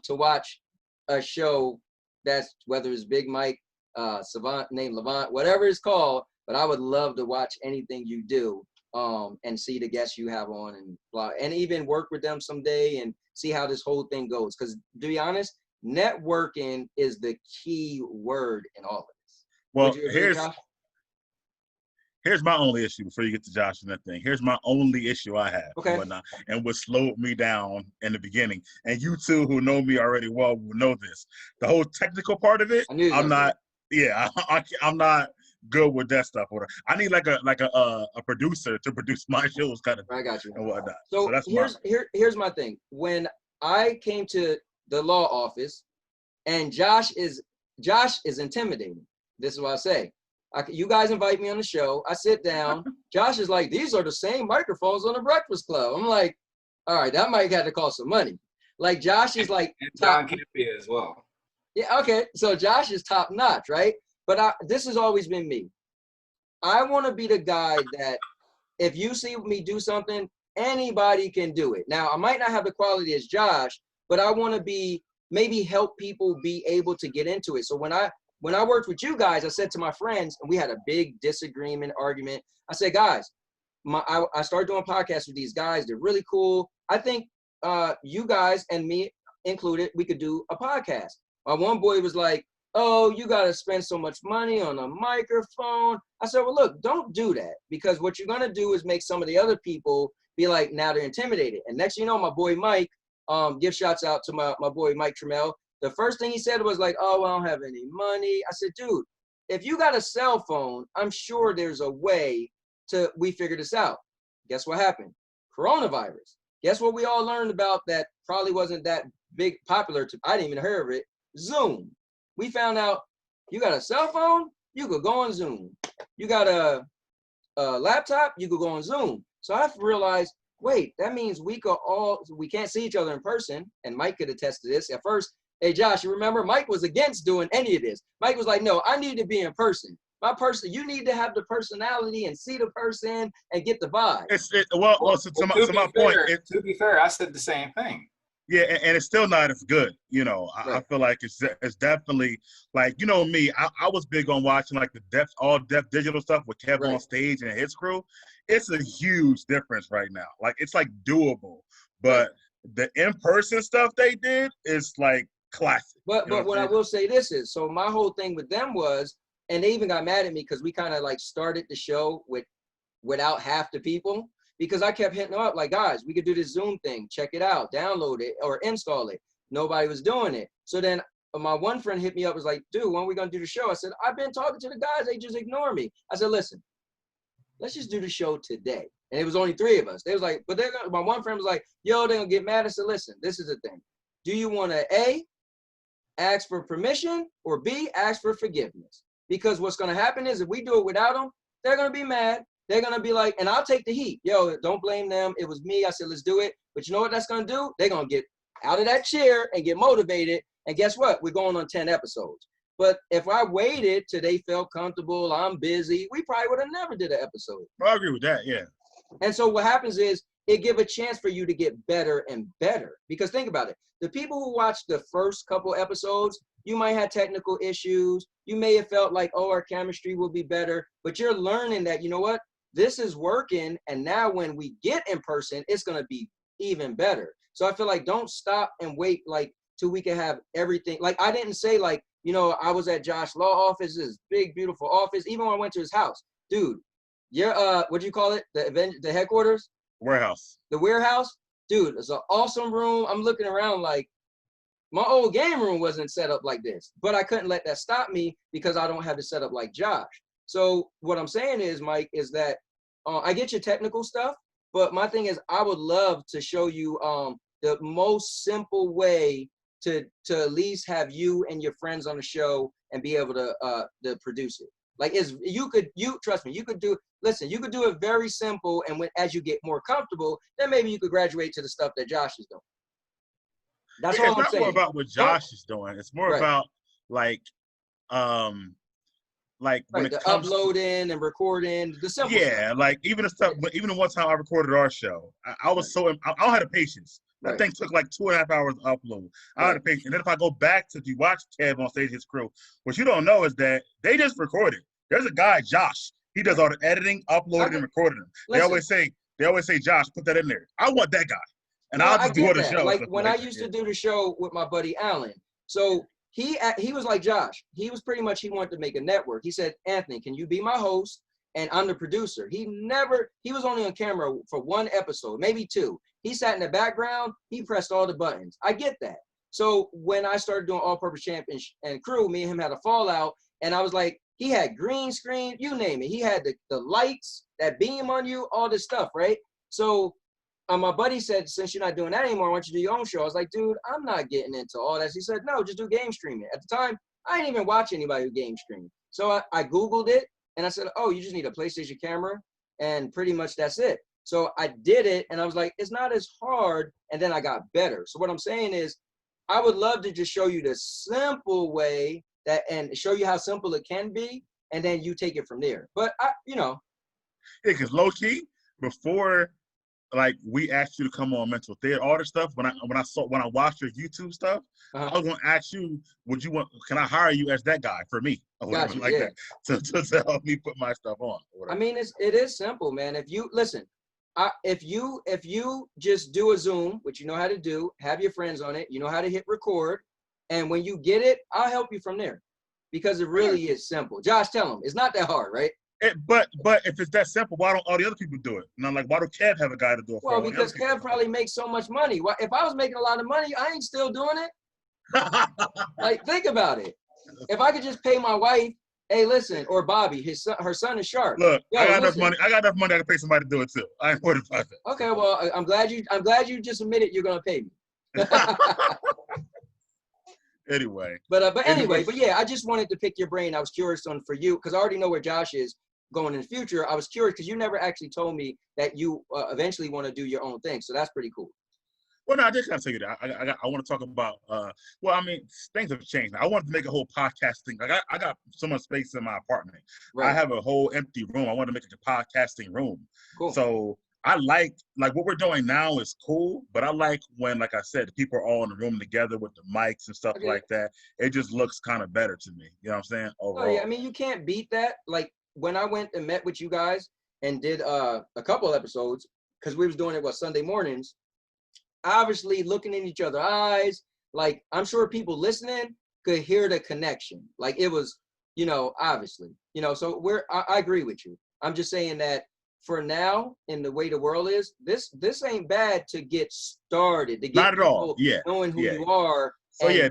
to watch a show that's, whether it's Big Mike, Savant named Levant, whatever it's called, but I would love to watch anything you do, and see the guests you have on, and blah, and even work with them someday and see how this whole thing goes. Because to be honest, networking is the key word in all of this. Well, Would you agree, Josh? here's my only issue before you get to Josh and that thing. Here's my only issue I have Okay. and whatnot, and what slowed me down in the beginning. And you two who know me already well will know this. The whole technical part of it, I'm not. Yeah, I'm not good with that stuff. I need like a producer to produce my shows, kind of. I got you. And whatnot. So that's here's my thing. When I came to the law office, and Josh is intimidating. This is what I say. You guys invite me on the show. I sit down. Josh is like, these are the same microphones on the Breakfast Club. I'm like, all right, that might have to cost some money. Like, Josh is like, and John can be as well. Yeah, okay. So Josh is top notch, right? But this has always been me. I want to be the guy that if you see me do something, anybody can do it. Now, I might not have the quality as Josh, but I want to maybe help people be able to get into it. So when I worked with you guys, I said to my friends, and we had a big disagreement, argument. I said, guys, I started doing podcasts with these guys. They're really cool. I think you guys, and me included, we could do a podcast. My one boy was like, oh, you got to spend so much money on a microphone. I said, well, look, don't do that, because what you're going to do is make some of the other people be like, now they're intimidated. And next, you know, my boy Mike, give shouts out to my boy Mike Trammell. The first thing he said was like, oh, I don't have any money. I said, dude, if you got a cell phone, I'm sure there's a way we figure this out. Guess what happened? Coronavirus. Guess what we all learned about that probably wasn't that big popular. I didn't even hear of it. Zoom. We found out you got a cell phone, you could go on Zoom. You got a laptop, you could go on Zoom. So I realized, wait, that means we can't see each other in person. And Mike could attest to this. At first, hey, Josh, you remember Mike was against doing any of this. Mike was like, no, I need to be in person. You need to have the personality and see the person and get the vibe. To be fair, I said the same thing. Yeah, and it's still not as good, you know. Right. I feel like it's definitely, like, you know me, I was big on watching like the all-depth digital stuff with Kev on stage and his crew. It's a huge difference right now. Like, it's like doable, but the in-person stuff they did is like classic. But what I will say this is, so my whole thing with them was, and they even got mad at me because we kind of like started the show without half the people. Because I kept hitting them up like, guys, we could do this Zoom thing. Check it out, download it, or install it. Nobody was doing it. So then my one friend hit me up, was like, dude, when are we going to do the show? I said, I've been talking to the guys. They just ignore me. I said, listen, let's just do the show today. And it was only 3 of us. They was like, but my one friend was like, yo, they're going to get mad. I said, listen, this is the thing. Do you want to A, ask for permission, or B, ask for forgiveness? Because what's going to happen is if we do it without them, they're going to be mad. They're going to be like, and I'll take the heat. Yo, don't blame them. It was me. I said, let's do it. But you know what that's going to do? They're going to get out of that chair and get motivated. And guess what? We're going on 10 episodes. But if I waited till they felt comfortable, I'm busy, we probably would have never did an episode. I agree with that, yeah. And so what happens is it give a chance for you to get better and better. Because think about it. The people who watch the first couple episodes, you might have technical issues. You may have felt like, oh, our chemistry will be better. But you're learning that, you know what? This is working, and now when we get in person, it's going to be even better. So I feel like don't stop and wait like till we can have everything. Like I didn't say like, you know, I was at Josh's law office, this big, beautiful office. Even when I went to his house, dude, what do you call it? The headquarters? Warehouse. The warehouse? Dude, it's an awesome room. I'm looking around like my old game room wasn't set up like this, but I couldn't let that stop me because I don't have it set up like Josh. So what I'm saying is, Mike, is that I get your technical stuff, but my thing is I would love to show you the most simple way to at least have you and your friends on the show and be able to produce it. Like trust me, you could do it very simple, and as you get more comfortable, then maybe you could graduate to the stuff that Josh is doing. That's all I'm saying. It's not more about what Josh is doing. It's more about like like when Right, it the comes to, uploading and recording, the simple stuff. yeah, like even the stuff, even the one time I recorded our show, I was so, I don't have the patience. That Right. thing took like 2.5 hours to upload. I had the patience. And then if I go back to, you watch Kev on stage, his crew, what you don't know is that they just recorded. There's a guy, Josh. He does all the editing, uploading, and recording them. They always say, Josh, put that in there. I want that guy. And no, I'll I just do get all the that. shows. Like when I used to do the show with my buddy Alan. So he was like Josh. He was pretty much, he wanted to make a network. He said, Anthony, can you be my host? And I'm the producer. He was only on camera for one episode, maybe two. He sat in the background. He pressed all the buttons. I get that. So when I started doing AllPurposeChamp and crew, me and him had a fallout. And I was like, he had green screen, you name it. He had the lights that beam on you, all this stuff, right? So my buddy said, since you're not doing that anymore, why don't you do your own show? I was like, dude, I'm not getting into all that. He said, no, just do game streaming. At the time, I didn't even watch anybody who game streamed. So I Googled it, and I said, oh, you just need a PlayStation camera, and pretty much that's it. So I did it, and I was like, it's not as hard, and then I got better. So what I'm saying is, I would love to just show you the simple way and show you how simple it can be, and then you take it from there. But Yeah, because low key, before like we asked you to come on mental theater, all this stuff, when I watched your YouTube stuff, I was gonna ask you, can I hire you as that guy for me? Or whatever, gotcha, like that. To help me put my stuff on. I mean, it is simple, man. If you listen, if you just do a Zoom, which you know how to do, have your friends on it, you know how to hit record, and when you get it, I'll help you from there, because it really is simple. Josh, tell them it's not that hard, right? But if it's that simple, why don't all the other people do it? And I'm like, why do Kev have a guy to do it? Well, because Kev probably makes so much money. If I was making a lot of money, I ain't still doing it. Like, think about it. If I could just pay my wife, hey, listen, or Bobby, her son is sharp. Look, I got enough money. I can pay somebody to do it too. I ain't worried about that. Okay, well, I'm glad you just admitted you're gonna pay me. Anyway. But yeah, I just wanted to pick your brain. I was curious for you, because I already know where Josh is going in the future. I was curious because you never actually told me that you eventually want to do your own thing. So that's pretty cool. Well, no, I just gotta tell you that I want to talk about. Well, I mean, things have changed. I wanted to make a whole podcast thing. Like I got so much space in my apartment. Right. I have a whole empty room. I want to make it a podcasting room. Cool. So I like what we're doing now is cool, but I like when, like I said, the people are all in the room together with the mics and stuff like that. It just looks kind of better to me. You know what I'm saying? Overall. Oh yeah, I mean, you can't beat that. Like when I went and met with you guys and did a couple episodes, because we was doing it Sunday mornings. Obviously looking in each other's eyes, like I'm sure people listening could hear the connection. Like it was, obviously, so I agree with you. I'm just saying that for now, in the way the world is, this ain't bad to get started, to get not at all. Yeah. Knowing who you are. So yeah,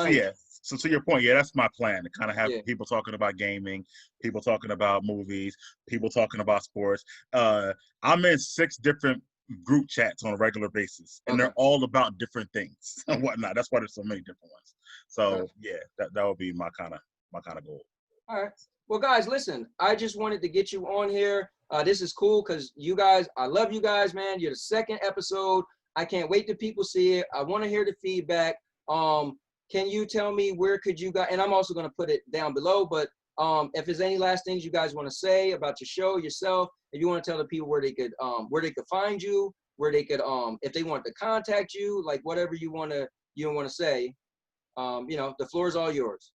yeah. So to your point, yeah, that's my plan, to kind of have people talking about gaming, people talking about movies, people talking about sports. I'm in 6 different group chats on a regular basis, and they're all about different things and whatnot. That's why there's so many different ones. So yeah, that would be my kind of goal. All right. Well, guys, listen, I just wanted to get you on here. This is cool because you guys, I love you guys, man. You're the 2nd episode. I can't wait till people see it. I want to hear the feedback. Can you tell me where could you guys, and I'm also going to put it down below, but if there's any last things you guys want to say about your show, yourself, if you want to tell the people where they could find you, where they could, if they want to contact you, like whatever you want to say, the floor is all yours.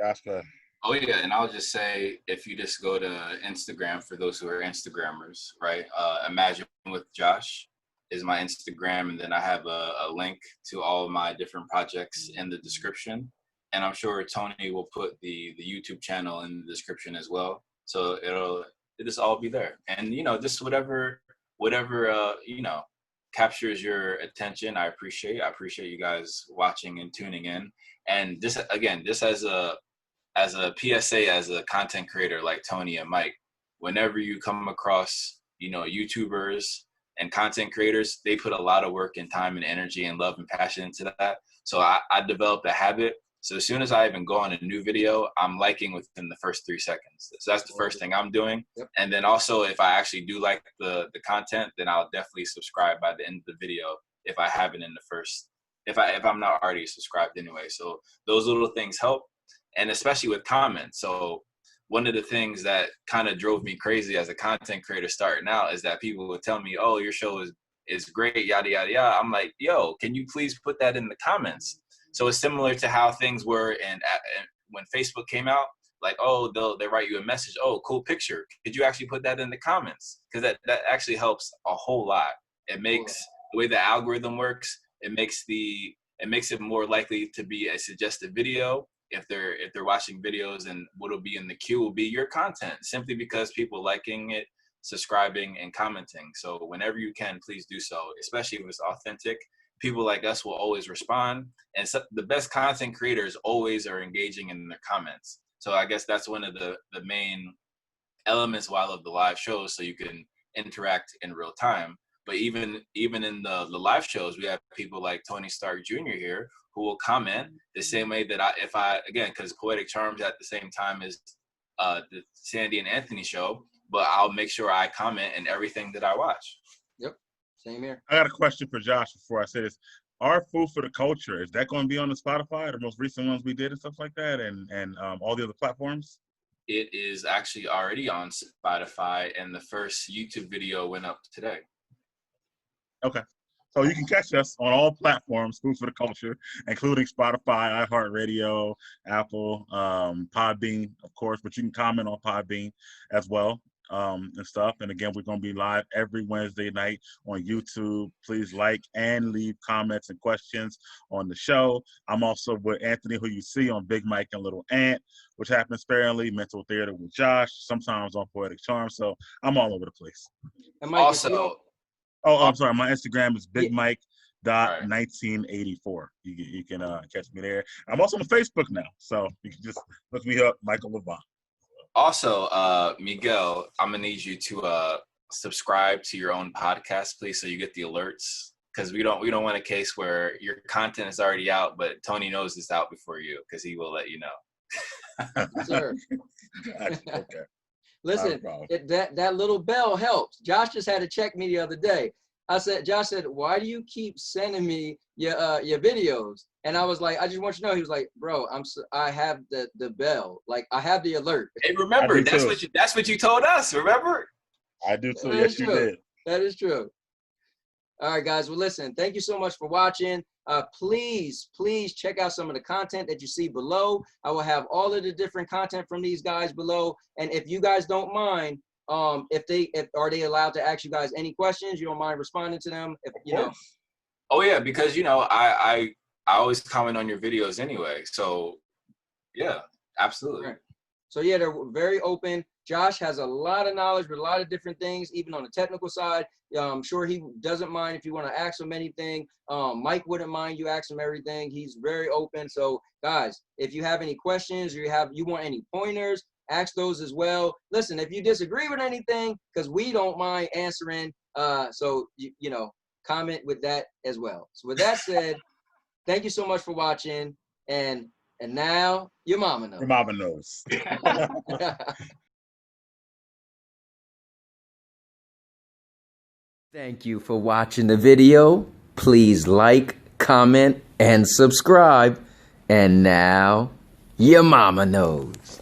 Gotcha. Oh yeah, and I'll just say, if you just go to Instagram, for those who are Instagrammers, right? Imagine with Josh is my Instagram, and then I have a link to all of my different projects in the description. And I'm sure Tony will put the YouTube channel in the description as well. So it'll just all be there. And just whatever captures your attention, I appreciate you guys watching and tuning in. And this as a PSA, as a content creator like Tony and Mike, whenever you come across, YouTubers and content creators, they put a lot of work and time and energy and love and passion into that. So I developed a habit. So as soon as I even go on a new video, I'm liking within the first 3 seconds. So that's the first thing I'm doing. Yep. And then also, if I actually do like the content, then I'll definitely subscribe by the end of the video if I haven't in the first if I'm not already subscribed anyway. So those little things help, and especially with comments. So one of the things that kind of drove me crazy as a content creator starting out is that people would tell me, "Oh, your show is great, yada yada yada." I'm like, "Yo, can you please put that in the comments?" So it's similar to how things were and when Facebook came out. Like, oh, they write you a message. Oh, cool picture. Could you actually put that in the comments? Because that actually helps a whole lot. It makes the way the algorithm works. It makes it more likely to be a suggested video if they're watching videos, and what'll be in the queue will be your content, simply because people liking it, subscribing, and commenting. So whenever you can, please do so, especially if it's authentic. People like us will always respond, and so the best content creators always are engaging in their comments. So I guess that's one of the main elements why I love the live shows, so you can interact in real time. But even in the live shows, we have people like Tony Stark Jr. here who will comment the same way that because Poetic Charms at the same time as the Sandy and Anthony show, but I'll make sure I comment in everything that I watch. Yep, same here. I got a question for Josh before I say this. Our Food for the Culture, is that going to be on the Spotify, the most recent ones we did and stuff like that, and all the other platforms? It is actually already on Spotify, and the first YouTube video went up today. Okay. So you can catch us on all platforms, Food for the Culture, including Spotify, iHeartRadio, Apple, Podbean, of course, but you can comment on Podbean as well. And stuff. And again, we're going to be live every Wednesday night on YouTube. Please like and leave comments and questions on the show. I'm also with Anthony, who you see on Big Mike and Little Ant, which happens sparingly, Mental Theater with Josh, sometimes on Poetic Charm. So I'm all over the place. And Mike, Also, I'm sorry. My Instagram is BigMike.1984. You can catch me there. I'm also on Facebook now. So you can just look me up, Michael Levant. Also, Miguel, I'm gonna need you to subscribe to your own podcast, please, so you get the alerts. Because we don't want a case where your content is already out, but Tony knows it's out before you, because he will let you know. Sir. Okay. Listen, that little bell helps. Josh just had to check me the other day. Josh said, "Why do you keep sending me your videos?" And I was like, "I just want you to know." He was like, "Bro, I have the bell. Like, I have the alert." Hey, remember, that's what you told us. Remember? I do too. Yes, you did. That is true. All right, guys. Well, listen, thank you so much for watching. Please check out some of the content that you see below. I will have all of the different content from these guys below. And if you guys don't mind, are they allowed to ask you guys any questions? You don't mind responding to them? If you know. Oh yeah, because I always comment on your videos anyway. So yeah, absolutely. Right. So yeah, they're very open. Josh has a lot of knowledge with a lot of different things, even on the technical side. I'm sure he doesn't mind if you want to ask him anything. Mike wouldn't mind you ask him everything. He's very open. So guys, if you have any questions or you want any pointers, ask those as well. Listen, if you disagree with anything, because we don't mind answering, so comment with that as well. So with that said, thank you so much for watching, and now your mama knows. Your mama knows. Thank you for watching the video. Please like, comment, and subscribe. And now your mama knows.